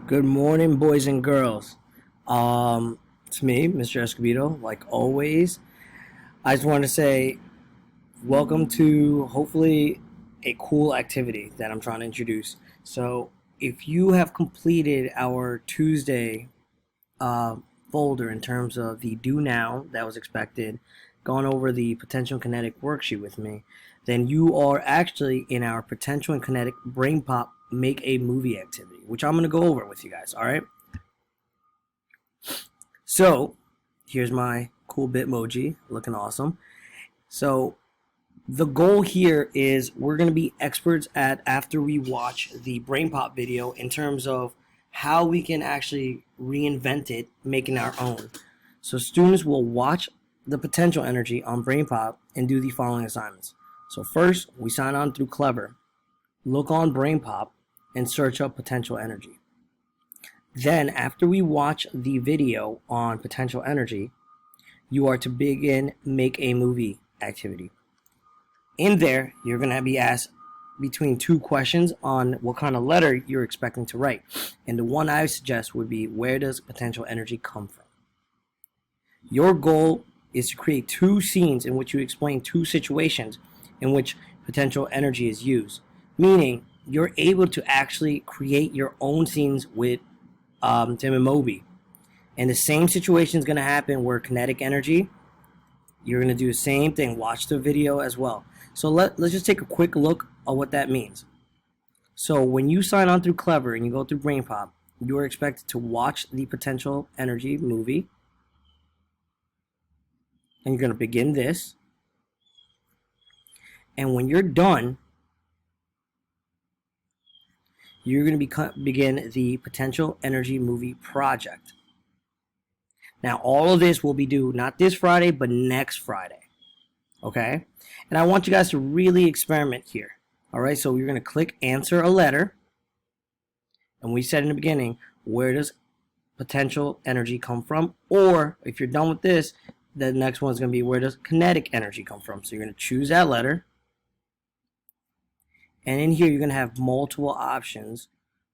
Good morning, boys and girls. It's me, Mr. Escobedo, like always. I just want to say welcome to hopefully a cool activity that I'm trying to introduce. So, if you have completed our Tuesday uh, folder in terms of the do now that was expected, gone over the potential and kinetic worksheet with me, then you are actually in our potential and kinetic brain pop make a movie activity, which I'm going to go over with you guys. All right. So here's my cool Bitmoji looking awesome. So the goal here is we're going to be experts at after we watch the brain pop video in terms of how we can actually reinvent it, making our own. So students will watch the potential energy on brain pop and do the following assignments. So first, we sign on through Clever, look on brain pop, and search up potential energy. Then, after we watch the video on potential energy, you are to begin make a movie activity. In there, you're going to be asked between two questions on what kind of letter you're expecting to write. And the one I suggest would be, where does potential energy come from? Your goal is to create two scenes in which you explain two situations in which potential energy is used. Meaning, you're able to actually create your own scenes with Tim and Moby. And the same situation is going to happen where kinetic energy, you're going to do the same thing. Watch the video as well. So let's just take a quick look at what that means. So when you sign on through Clever and you go through BrainPop, you are expected to watch the potential energy movie. And you're going to begin this. And when you're done, you're going to begin the potential energy movie project. Now, all of this will be due not this Friday, but next Friday. Okay? And I want you guys to really experiment here. All right? So you're going to click answer a letter. And we said in the beginning, where does potential energy come from? Or if you're done with this, the next one is going to be, where does kinetic energy come from? So you're going to choose that letter. And in here, you're going to have multiple options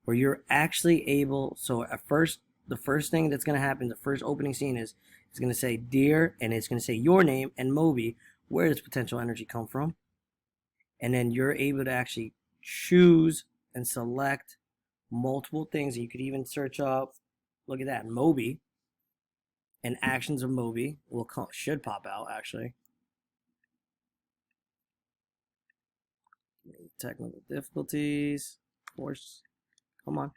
where you're actually able. So at first, the first thing that's going to happen, the first opening scene is it's going to say dear, and it's going to say your name and Moby. Where does potential energy come from? And then you're able to actually choose and select multiple things. You could even search up, look at that, Moby, and actions of Moby should pop out actually. Technical difficulties, of course. Come on.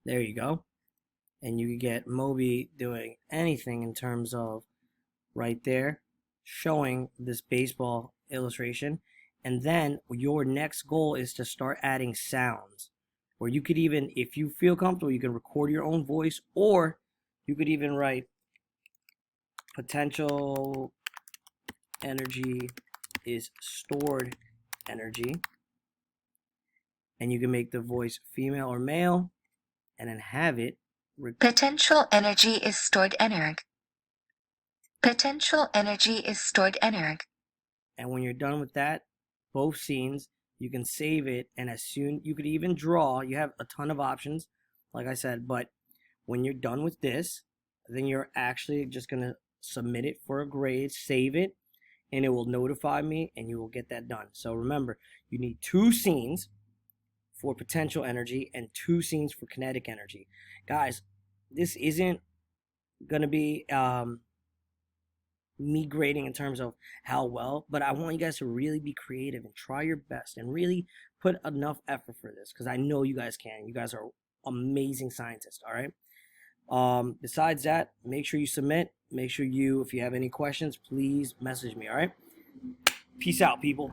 There you go. And you can get Moby doing anything in terms of right there showing this baseball illustration. And then your next goal is to start adding sounds, where you could even, if you feel comfortable, you can record your own voice, or you could even write potential energy is stored energy, and you can make the voice female or male and then have it Potential energy is stored energ. Potential energy is stored energ. And when you're done with that, both scenes, you can save it, and as soon, you could even draw. You have a ton of options, like I said, but when you're done with this, then you're actually just going to submit it for a grade, save it, and it will notify me, and you will get that done. So remember, you need two scenes for potential energy and two scenes for kinetic energy. Guys, this isn't going to be me grading in terms of how well, but I want you guys to really be creative and try your best and really put enough effort for this, because I know you guys can. You guys are amazing scientists. All right. Besides that, make sure you submit. Make sure if you have any questions, please message me. All right. Peace out, people.